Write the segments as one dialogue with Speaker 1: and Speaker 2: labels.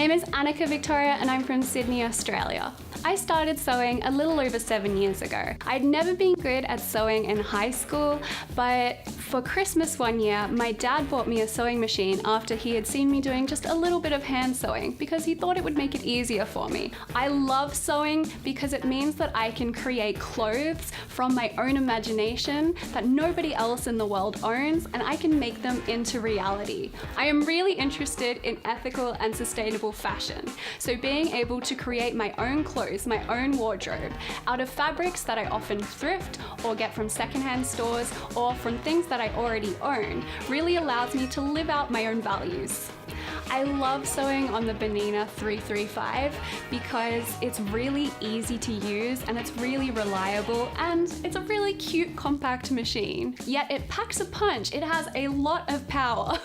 Speaker 1: name is Annika Victoria and I'm from Sydney, Australia. I started sewing a little over 7 years ago. I'd never been good at sewing in high school, but for Christmas one year, my dad bought me a sewing machine after he had seen me doing just a little bit of hand sewing because he thought it would make it easier for me. I love sewing because it means that I can create clothes from my own imagination that nobody else in the world owns, and I can make them into reality. I am really interested in ethical and sustainable fashion, so being able to create my own clothes, my own wardrobe, out of fabrics that I often thrift or get from secondhand stores or from things that I already own really allows me to live out my own values. I love sewing on the Bernina 335 because it's really easy to use and it's really reliable and it's a really cute compact machine. Yet it packs a punch, it has a lot of power.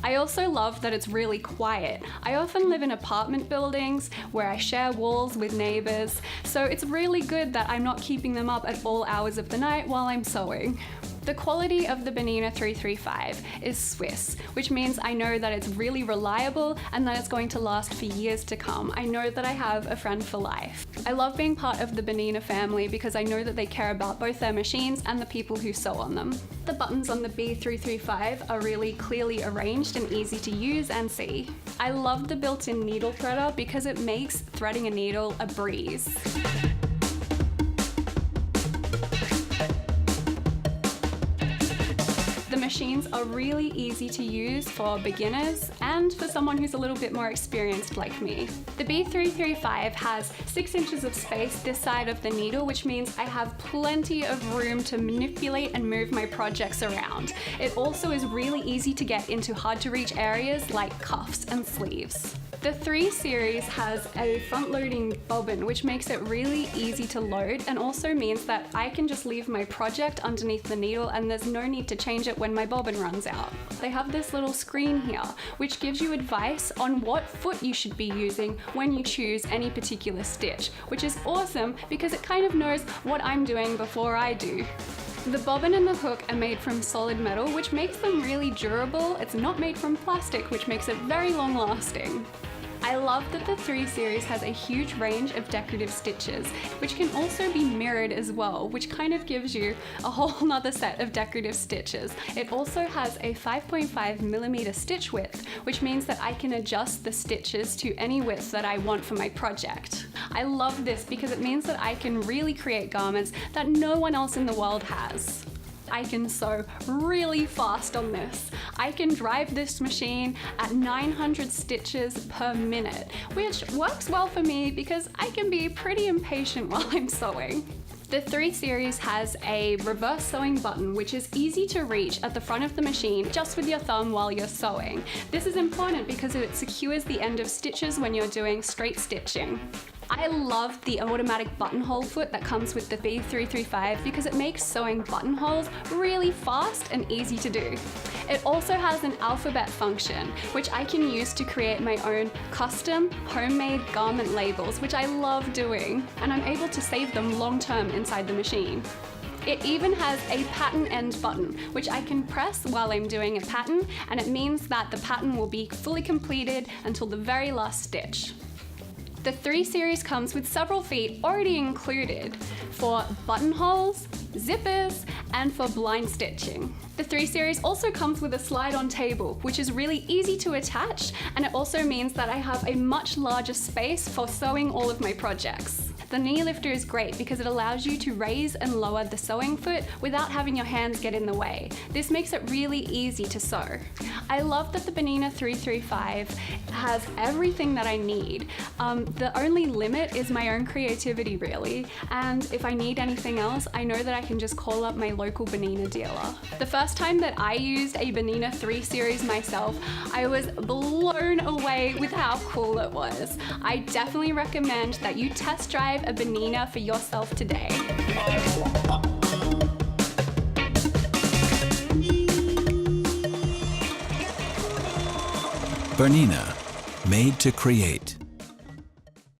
Speaker 1: I also love that it's really quiet. I often live in apartment buildings where I share walls with neighbors, so it's really good that I'm not keeping them up at all hours of the night while I'm sewing. The quality of the Bernina 335 is Swiss, which means I know that it's really reliable and that it's going to last for years to come. I know that I have a friend for life. I love being part of the Bernina family because I know that they care about both their machines and the people who sew on them. The buttons on the B335 are really clearly arranged and easy to use and see. I love the built-in needle threader because it makes threading a needle a breeze. The machines are really easy to use for beginners and for someone who's a little bit more experienced like me. The B335 has 6 inches of space this side of the needle, which means I have plenty of room to manipulate and move my projects around. It also is really easy to get into hard to reach areas like cuffs and sleeves. The 3 series has a front-loading bobbin, which makes it really easy to load and also means that I can just leave my project underneath the needle and there's no need to change it when my bobbin runs out. They have this little screen here, which gives you advice on what foot you should be using when you choose any particular stitch, which is awesome because it kind of knows what I'm doing before I do. The bobbin and the hook are made from solid metal, which makes them really durable. It's not made from plastic, which makes it very long lasting. I love that the 3 series has a huge range of decorative stitches, which can also be mirrored as well, which kind of gives you a whole nother set of decorative stitches. It also has a 5.5mm stitch width, which means that I can adjust the stitches to any width that I want for my project. I love this because it means that I can really create garments that no one else in the world has. I can sew really fast on this. I can drive this machine at 900 stitches per minute, which works well for me because I can be pretty impatient while I'm sewing. The 3 series has a reverse sewing button, which is easy to reach at the front of the machine just with your thumb while you're sewing. This is important because it secures the end of stitches when you're doing straight stitching. I love the automatic buttonhole foot that comes with the B335 because it makes sewing buttonholes really fast and easy to do. It also has an alphabet function, which I can use to create my own custom homemade garment labels, which I love doing, and I'm able to save them long term inside the machine. It even has a pattern end button, which I can press while I'm doing a pattern, and it means that the pattern will be fully completed until the very last stitch. The 3 series comes with several feet already included for buttonholes, zippers, and for blind stitching. The 3 series also comes with a slide-on table, which is really easy to attach, and it also means that I have a much larger space for sewing all of my projects. The knee lifter is great because it allows you to raise and lower the sewing foot without having your hands get in the way. This makes it really easy to sew. I love that the Bernina 335 has everything that I need. The only limit is my own creativity, really, and if I need anything else, I know that I can just call up my local Bernina dealer. The first time that I used a Bernina 3 series myself, I was blown away with how cool it was. I definitely recommend that you test drive a Bernina for yourself today.
Speaker 2: Bernina, made to create.